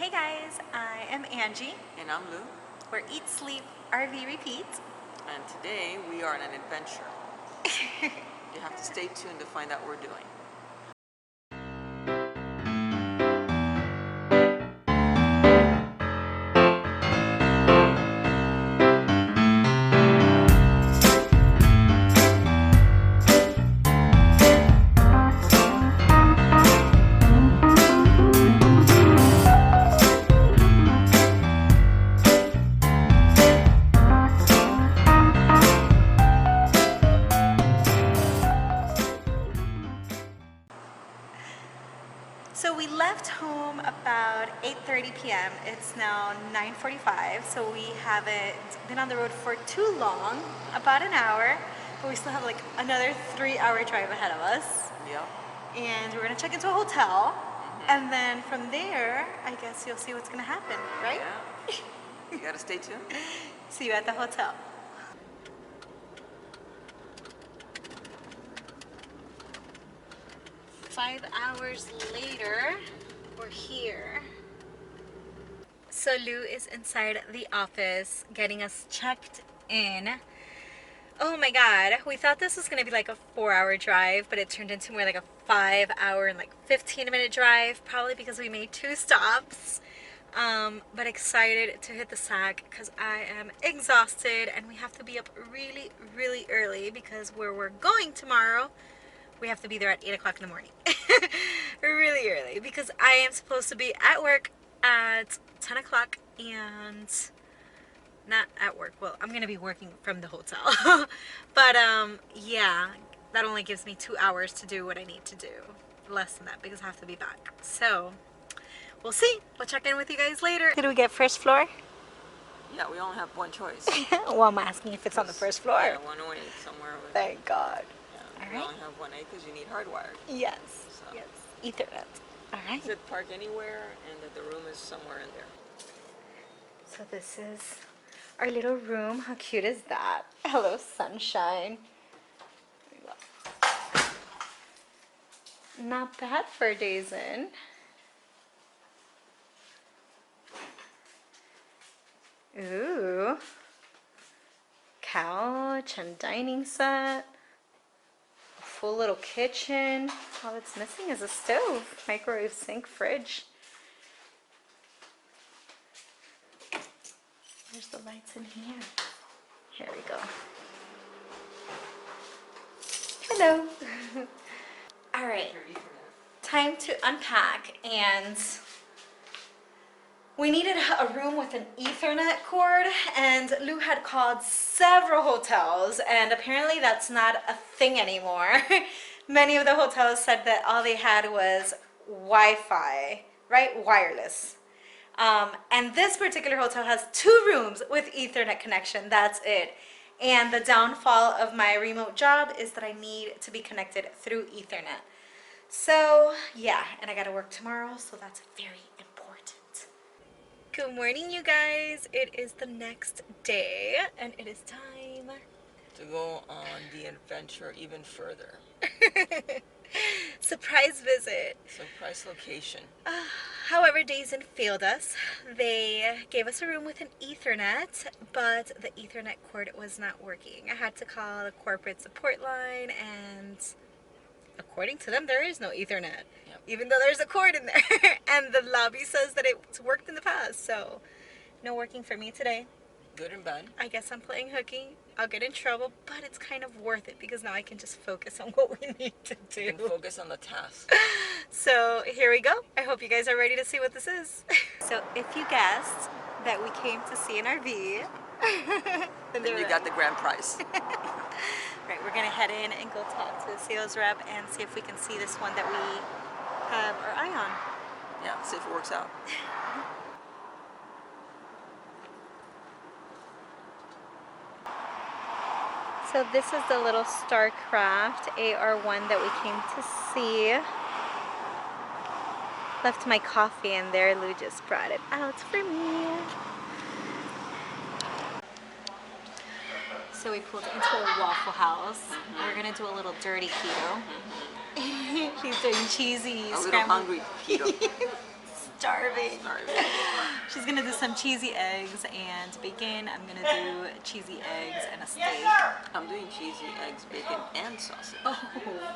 Hey guys, I am Angie. And I'm Lou. We're Eat, Sleep, RV, Repeat. And today we are on an adventure. You have to stay tuned to find out what we're doing. So we left home about 8:30 p.m. It's now 9:45, so we haven't been on the road for too long, about an hour, but we still have like another 3-hour drive ahead of us. Yeah. And we're gonna check into a hotel, and then from there, I guess you'll see what's gonna happen, right? Yeah. You gotta stay tuned. See you at the hotel. Five hours later, we're here. So Lou is inside the office getting us checked in. Oh my god, we thought this was gonna be like a 4-hour drive, but it turned into more like a 5-hour and like 15-minute drive, probably because we made 2 stops. But excited to hit the sack because I am exhausted and we have to be up really, really early because where we're going tomorrow, we have to be there at 8 o'clock in the morning. Really early because I am supposed to be at work at 10 o'clock and not at work. Well, I'm going to be working from the hotel. But yeah, that only gives me 2 hours to do what I need to do. Less than that because I have to be back. So we'll see. We'll check in with you guys later. Did we get first floor? Yeah, we only have one choice. Well, I'm asking if it's on the first floor. Yeah, 108 somewhere. Thank God. Yeah, All we right. only have 1A because you need hardwired. Yes. So. Yes. Ethernet. All right. You said park anywhere and that the room is somewhere in there. So this is our little room. How cute is that? Hello, sunshine. There you go. Not bad for days in. Ooh. Couch and dining set. A full little kitchen. All that's missing is a stove, microwave, sink, fridge. There's the lights in here. Here we go. Hello. All right. Time to unpack, and we needed a room with an Ethernet cord, and Lou had called several hotels, and apparently that's not a thing anymore. Many of the hotels said that all they had was Wi-Fi, right? Wireless. And this particular hotel has 2 rooms with Ethernet connection. That's it. And the downfall of my remote job is that I need to be connected through Ethernet. So yeah, and I gotta work tomorrow, so that's very important. Good morning, you guys. It is the next day, and it is time To go on the adventure even further. surprise visit. Surprise location. However, Days Inn failed us. They gave us a room with an Ethernet, but the Ethernet cord was not working. I had to call the corporate support line, and according to them, there is no Ethernet. Yep. Even though there's a cord in there. And the lobby says that it's worked in the past, so no working for me today. Good and bad. I guess I'm playing hooky. I'll get in trouble, but it's kind of worth it because now I can just focus on what we need to do. You can focus on the task. So here we go. I hope you guys are ready to see what this is. So if you guessed that we came to see an RV, then Then you got the grand prize. Right, we're gonna head in and go talk to the sales rep and see if we can see this one that we have our eye on. Yeah, see if it works out. So this is the little Starcraft AR One that we came to see. Left my coffee in there. Lou just brought it out for me. So we pulled into a Wafflehouse. We're gonna do a little dirty keto. He's doing cheesy. A little hungry keto. starving. Starving. She's gonna do some cheesy eggs and bacon. I'm gonna do cheesy eggs and a steak. I'm doing cheesy eggs, bacon, and sausage. Oh,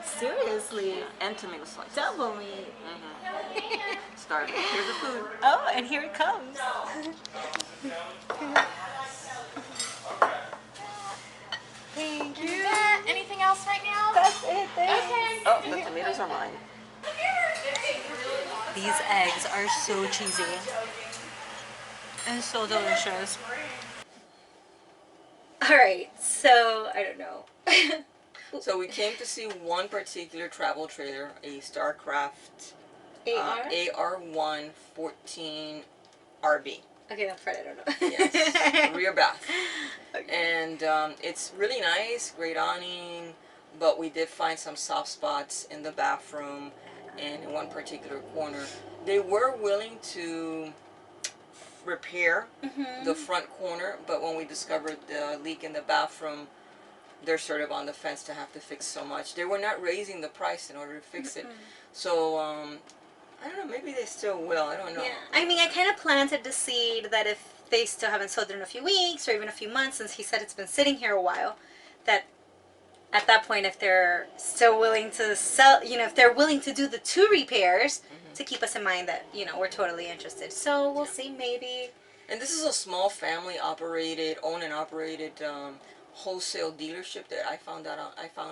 seriously? Yeah, and tomato slices. Double meat. Starving. Here's the food. Oh, and here it comes. Thank you. Anything else right now? That's it. Thanks. Okay. Oh, the tomatoes are mine. These eggs are so cheesy and so delicious. All right, so I don't know. So we came to see one particular travel trailer, a Starcraft AR One 14 RB. Okay, that part I don't know. Yes, rear bath. Okay. And it's really nice, great awning, but we did find some soft spots in the bathroom and in one particular corner. They were willing to repair the front corner, but when we discovered the leak in the bathroom, they're sort of on the fence to have to fix so much. They were not raising the price in order to fix it. So I don't know, maybe they still will. I don't know. Yeah, I mean, I kind of planted the seed that if they still haven't sold it in a few weeks or even a few months, since he said it's been sitting here a while, that at that point, if they're still willing to sell, you know, if they're willing to do the 2 repairs, to keep us in mind that, you know, we're totally interested. So we'll see, maybe. And this is a small family operated, owned and operated wholesale dealership that I found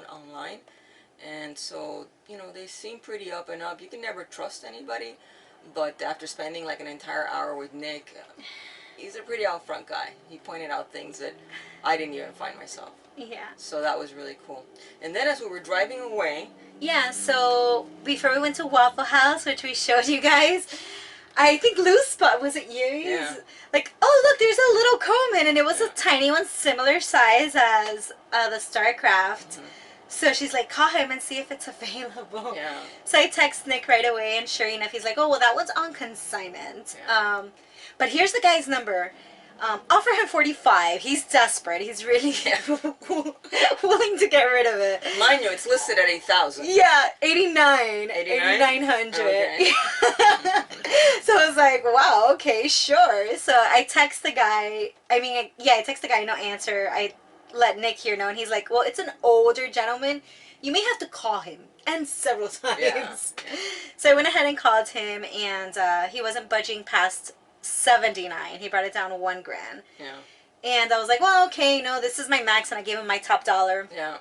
online. And so, you know, they seem pretty up and up. You can never trust anybody, but after spending like an entire hour with Nick, he's a pretty out front guy. He pointed out things that I didn't even find myself. Yeah. So that was really cool. And then as we were driving away, Yeah, so before we went to Wafflehouse, which we showed you guys, I think Lou's spot, was it you? Yeah. Like, oh look, there's a little Coleman, and it was a tiny one, similar size as the Starcraft. So she's like, call him and see if it's available. Yeah. So I text Nick right away, and sure enough, he's like, oh, well, that one's on consignment. Yeah. But here's the guy's number. Offer him 45. He's desperate. He's really willing to get rid of it. Mind you, it's listed at 8,000. Yeah, 89. 89? 8,900. Okay. So I was like, wow, okay, sure. So I text the guy. I text the guy, no answer. I let Nick here know, and he's like, well, it's an older gentleman. You may have to call him. And several times. Yeah. So I went ahead and called him, and he wasn't budging past 79. He brought it down to $1,000. Yeah. And I was like, well, okay, no, this is my max, and I gave him my top dollar. Yeah.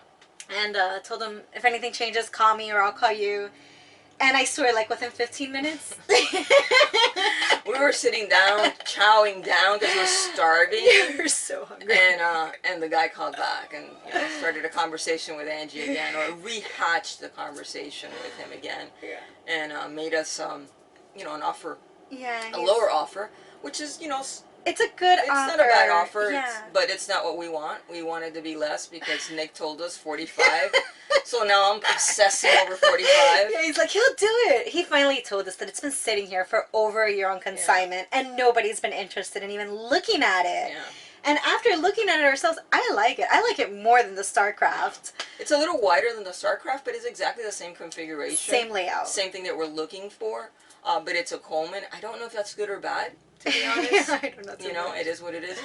And told him, if anything changes, call me or I'll call you. And I swear, like, within 15 minutes. We were sitting down, chowing down because we're starving. We were so hungry. And the guy called back and, you know, started a conversation with Angie again, or rehatched the conversation with him again. Yeah. And made us, you know, an offer, Yeah. a lower offer, which is, you know, It's a good it's offer. not a bad offer, Yeah. but it's not what we want. We wanted to be less because Nick told us 45. So now I'm obsessing over 45. Yeah, he's like, he'll do it. He finally told us that it's been sitting here for over a year on consignment, and nobody's been interested in even looking at it. Yeah. And after looking at it ourselves, I like it. I like it more than the Starcraft. It's a little wider than the Starcraft, but it's exactly the same configuration. Same layout. Same thing that we're looking for, but it's a Coleman. I don't know if that's good or bad, to be honest. I don't know. You know, it is what it is.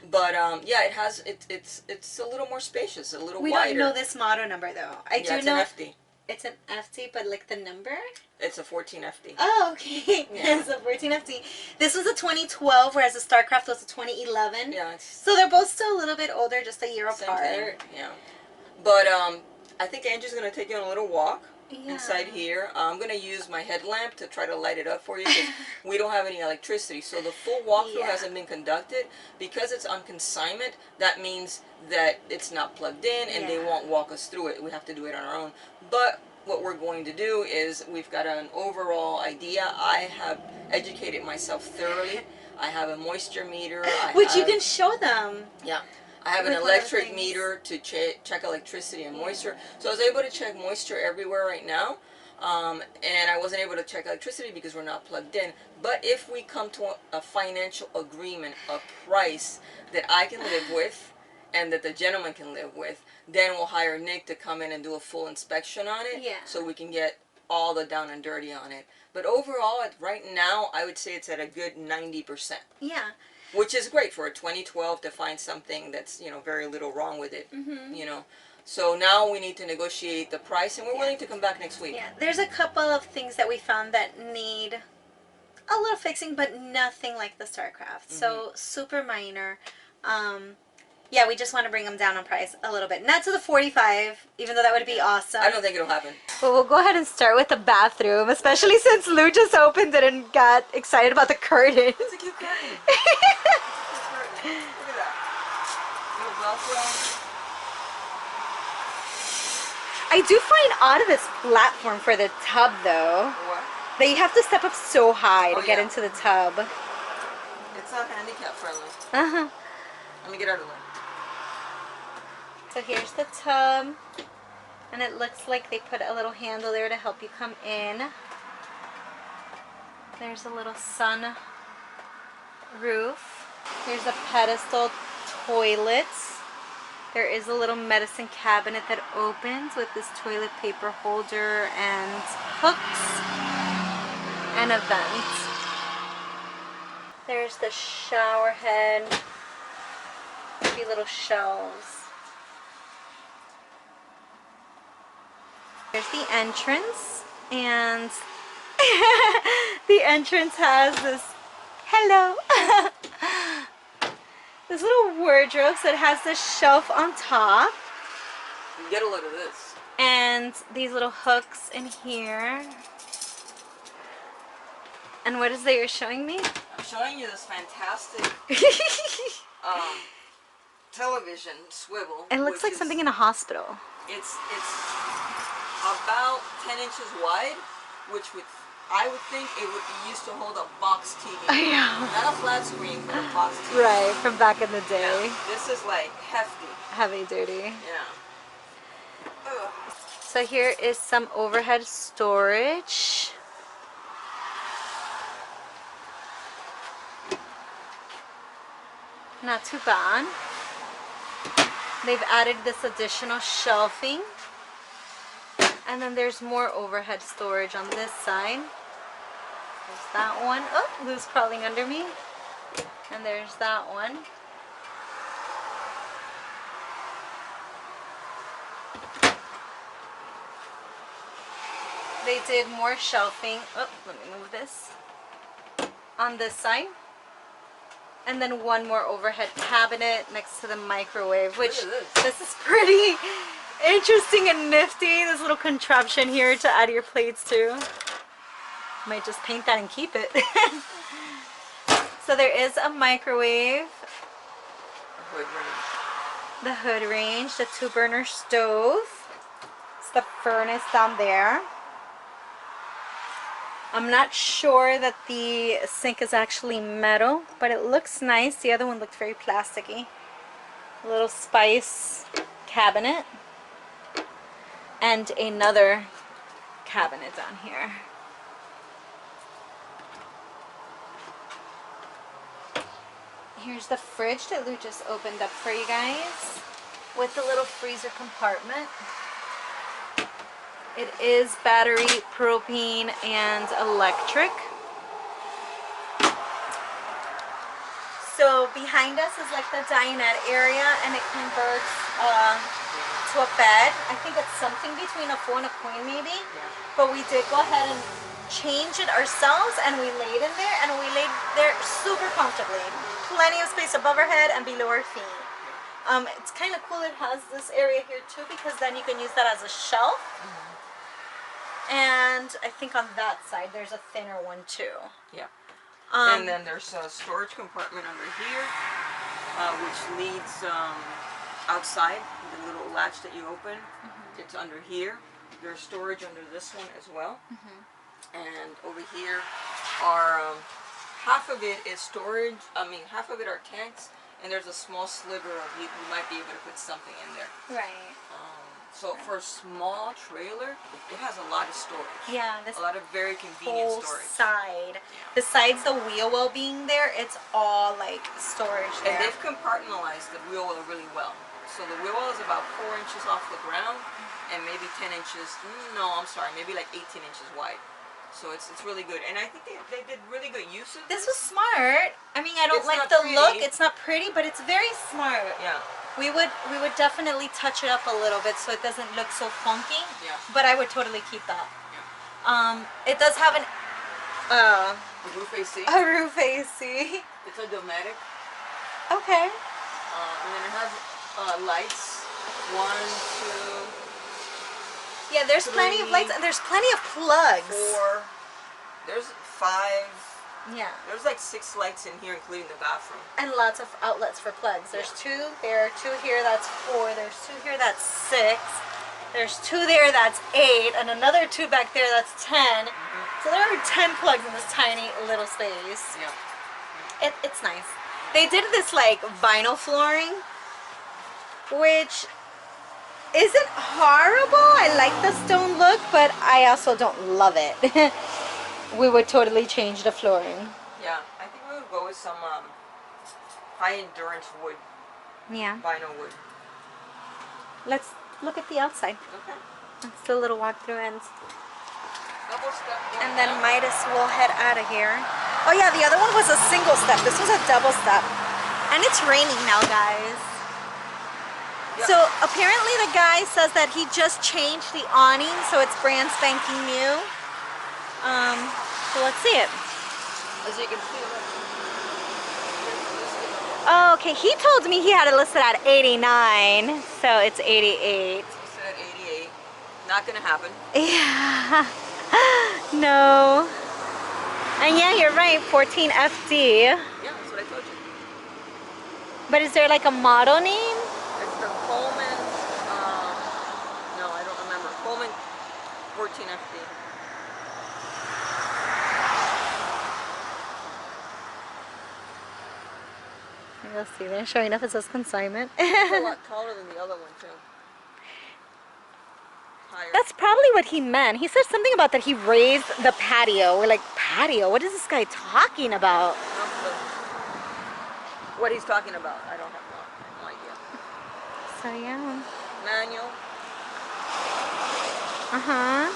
But yeah, it has. It's a little more spacious, a little We wider. don't know this model number though. I Yeah, do it's know an FD. it's an FT, but like the number. It's a 14 FD. Oh, okay. Yeah. It's a 14 FT. This was a 2012, whereas the Starcraft was a 2011. Yeah, it's So they're both still a little bit older, just a year same apart. thing. Yeah. But I think Angie's gonna take you on a little walk. Yeah. Inside here. I'm going to use my headlamp to try to light it up for you because we don't have any electricity. So the full walkthrough hasn't been conducted. Because it's on consignment, that means that it's not plugged in and they won't walk us through it. We have to do it on our own. But what we're going to do is we've got an overall idea. I have educated myself thoroughly. I have a moisture meter. Which you can show them. Yeah. I have an With one of the electric things. meter to check electricity and moisture. So I was able to check moisture everywhere right now. And I wasn't able to check electricity because we're not plugged in. But if we come to a financial agreement, a price that I can live with and that the gentleman can live with, then we'll hire Nick to come in and do a full inspection on it. Yeah. So we can get all the down and dirty on it. But overall, right now, I would say it's at a good 90%. Yeah. Which is great for a 2012 to find something that's, you know, very little wrong with it, you know. So now we need to negotiate the price, and we're willing to come back next week. Yeah, there's a couple of things that we found that need a little fixing, but nothing like the Starcraft. So super minor. Yeah, we just want to bring them down on price a little bit. Not to the 45, even though that would be awesome. I don't think it'll happen. But we'll go ahead and start with the bathroom, especially since Lou just opened it and got excited about the curtain. It's a cute curtain. It's a cute curtain. Look at that. Little Velcro. I do find odd of this platform for the tub, though. What? That you have to step up so high to get yeah. into the tub. It's not handicap friendly. Uh-huh. Let me get out of the way. So here's the tub, and it looks like they put a little handle there to help you come in. There's a little sun roof. Here's a pedestal toilet. There is a little medicine cabinet that opens with this toilet paper holder and hooks and a vent. There's the shower head. A few little shelves. There's the entrance, and the entrance has this, hello, this little wardrobe, so it has this shelf on top. Get a look at this. And these little hooks in here. And what is that you're showing me? I'm showing you this fantastic television swivel. It looks like something in a hospital. It's about 10 inches wide, which I would think it would be used to hold a box TV. Yeah. Not a flat screen, but a box TV. Right, from back in the day. Yeah, this is like hefty. Heavy duty. Yeah. Ugh. So here is some overhead storage. Not too bad. They've added this additional shelving. And then there's more overhead storage on this side. There's that one. Oh, Lou's crawling under me. And there's that one. They did more shelving. Oh, let me move this. On this side. And then one more overhead cabinet next to the microwave, which this is pretty interesting and nifty. This little contraption here to add your plates to. Might just paint that and keep it. So there is a microwave. The hood range, the 2-burner stove. It's the furnace down there. I'm not sure that the sink is actually metal, but it looks nice. The other one looked very plasticky. A little spice cabinet. And another cabinet down here. Here's the fridge that Lou just opened up for you guys, with the little freezer compartment. It is battery, propane, and electric. So behind us is like the dinette area, and it converts to a bed. I think it's something between a full and a queen maybe. Yeah. But we did go ahead and change it ourselves, and we laid in there, and we laid there super comfortably. Plenty of space above our head and below our feet. It's kind of cool it has this area here too, because then you can use that as a shelf. And I think on that side there's a thinner one too. Yeah. And then there's a storage compartment under here, which leads outside, the little latch that you open. It's under here. There's storage under this one as well. And over here are half of it is storage. Half of it are tanks, and there's a small sliver of you might be able to put something in there. Right. So for a small trailer, it has a lot of storage. Yeah, this a lot of very convenient whole storage. Side. Yeah. Besides the wheel well being there, it's all like storage there. And they've compartmentalized the wheel well really well. So the wheel well is about 4 inches off the ground, and maybe 10 inches. No, I'm sorry, maybe like 18 inches wide. So it's really good, and I think they did really good use of This was smart. I mean, I don't It's like not the pretty. look. It's not pretty, but it's very smart. Yeah. We would definitely touch it up a little bit so it doesn't look so funky. Yeah. But I would totally keep that. Yeah. It does have an roof AC. a roof AC. It's a Dometic. Okay. And then it has lights. 1, 2. Yeah, there's plenty of lights and there's plenty of plugs. 4. There's 5. Yeah. There's like 6 lights in here, including the bathroom. And lots of outlets for plugs. There's 2 there, 2 here, that's 4. There's 2 here, that's 6. There's 2 there, that's 8. And another 2 back there, that's 10. So there are 10 plugs in this tiny little space. Yeah. It's nice. They did this like vinyl flooring, which isn't horrible. I like the stone look, but I also don't love it. We would totally change the flooring. Yeah, I think we would go with some high endurance wood. Yeah. Vinyl wood. Let's look at the outside. Okay. Let's do a little walkthrough and Double step. and then Midas will head out of here. Oh yeah, the other one was a single step. This was a double step. And it's raining now, guys. Yeah. So apparently the guy says that he just changed the awning, so it's brand spanking new. So let's see it. As you can see. Oh, okay, he told me he had it listed at 89, so it's 88. You said 88. Not gonna happen. Yeah. No. And yeah, you're right, 14 FD. Yeah, that's what I told you. But is there like a model name? It's the Coleman, no, I don't remember. Coleman 14 FD. You'll see there, showing up it says consignment. It's a lot taller than the other one too. Higher. That's probably what he meant. He said something about that he raised the patio. We're like, patio? What is this guy talking about? No clue. What he's talking about, I don't have no idea. So yeah. Manual. Uh-huh.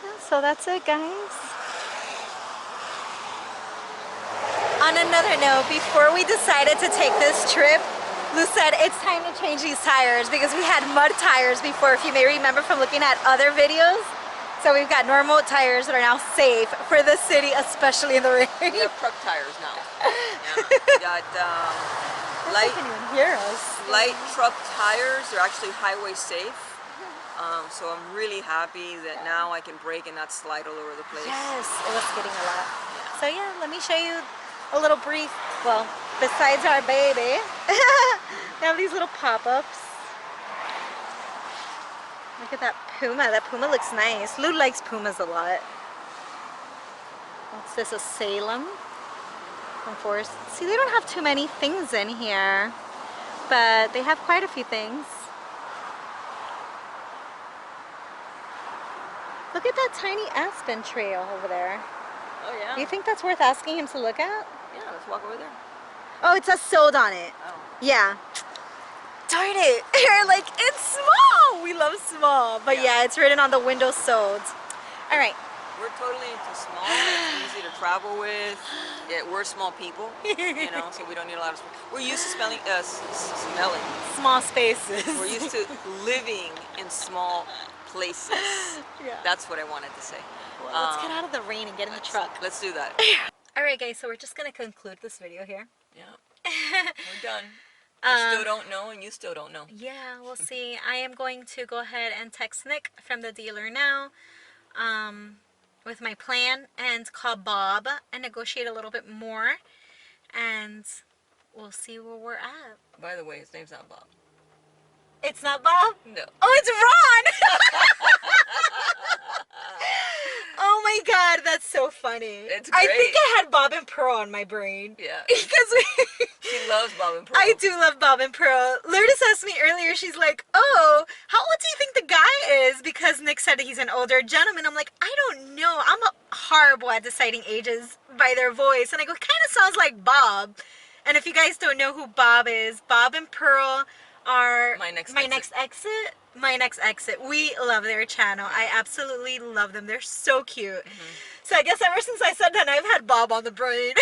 Yeah, so that's it, guys. On another note, before we decided to take this trip, Lou said it's time to change these tires because we had mud tires before, if you may remember from looking at other videos. So we've got normal tires that are now safe for the city, especially in the rain. We have truck tires now. Yeah. We got Light, can't even hear us. light truck tires. They're actually highway safe. So I'm really happy that now I can brake and not slide all over the place. Yes, it was getting a lot. So yeah, let me show you a little brief, well, besides our baby, they have these little pop-ups. Look at that Puma. That Puma looks nice. Lou likes Pumas a lot. What's this, a Salem? From Forest. See, they don't have too many things in here, but they have quite a few things. Look at that tiny aspen trail over there. Oh yeah? Do you think that's worth asking him to look at? Yeah, let's walk over there. Oh, it says sold on it. Oh. Yeah. Darn it. You're like, it's small. We love small. But yeah, it's written on the window sold. All right. We're totally into small. It's easy to travel with. Yeah, we're small people, you know, so we don't need a lot of space. We're used to smelling Small spaces. We're used to living in small places. Yeah. That's what I wanted to say. Well, let's get out of the rain and get in the truck. Let's do that. All right, guys, so we're just going to conclude this video here. Yeah. We're done. We still don't know, and you still don't know. Yeah, we'll see. I am going to go ahead and text Nick from the dealer now with my plan and call Bob and negotiate a little bit more. And we'll see where we're at. By the way, his name's not Bob. It's not Bob? No. Oh, it's Ron! Oh my god, that's so funny. It's I great. think I had Bob and Pearl on my brain. Yeah. Because She loves Bob and Pearl. I do love Bob and Pearl. Lourdes asked me earlier, she's like, oh, how old do you think the guy is? Because Nick said he's an older gentleman. I'm like, I don't know. I'm horrible at deciding ages by their voice. And I go, kind of sounds like Bob. And if you guys don't know who Bob is, Bob and Pearl My Next My Next Exit. We love their channel. I absolutely love them. They're so cute. So I guess ever since I said that, I've had Bob on the brain.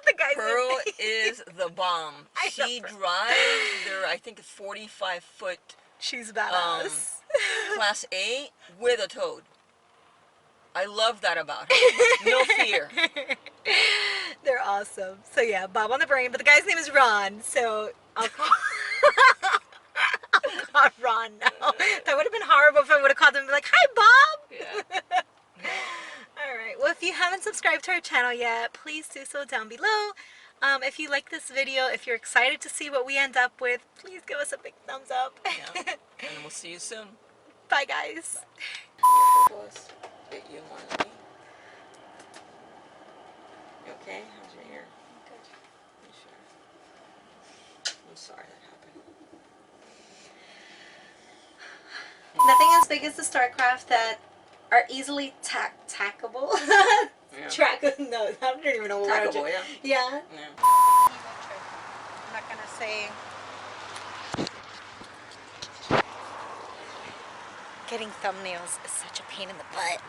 The guy's Pearl name. is the bomb. She drives their, I think, 45-foot She's badass. Class A with a toad. I love that about her. No fear. They're awesome. So yeah, Bob on the brain, but the guy's name is Ron, so I'll call Ron now. That would have been horrible if I would have called him and be like, hi Bob! Yeah. Alright, well if you haven't subscribed to our channel yet, please do so down below. If you like this video, if you're excited to see what we end up with, please give us a big thumbs up. Yeah. And we'll see you soon. Bye guys. Bit you more than me. You okay? How's your hair? Good. You sure? I'm sorry that happened. Nothing as big as the Starcraft that are easily tackable. Yeah. No, I don't even know what Tackable, word. yeah. Yeah. Yeah. I'm not gonna say. Getting thumbnails is such a pain in the butt.